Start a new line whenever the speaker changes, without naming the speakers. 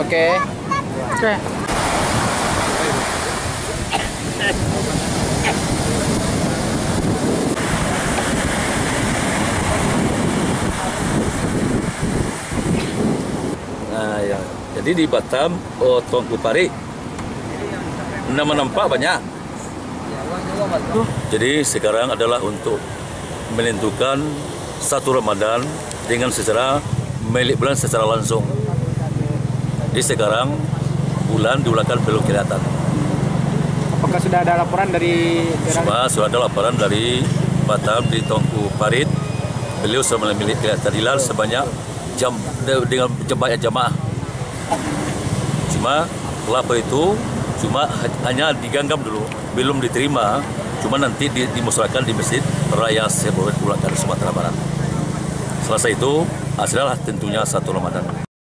Oke. Oke.
Nah, ya. Jadi di Batam, Tuanku Parit, nama nampak banyak. Jadi sekarang adalah untuk menentukan satu Ramadan dengan secara milik bulan secara langsung. Di sekarang bulan belum kelihatan.
Apakah sudah ada laporan dari
Sudah ada laporan dari Batam di Tuanku Parit. Beliau sudah memilih kelihatan hilal sebanyak dengan banyak jamaah. Cuma lapor itu hanya diganggam dulu, belum diterima. Cuma nanti dimusyawarahkan di Masjid Raya Seboret Ulakan Sumatera Barat. Selesai itu hasilnya tentunya 1 Ramadan.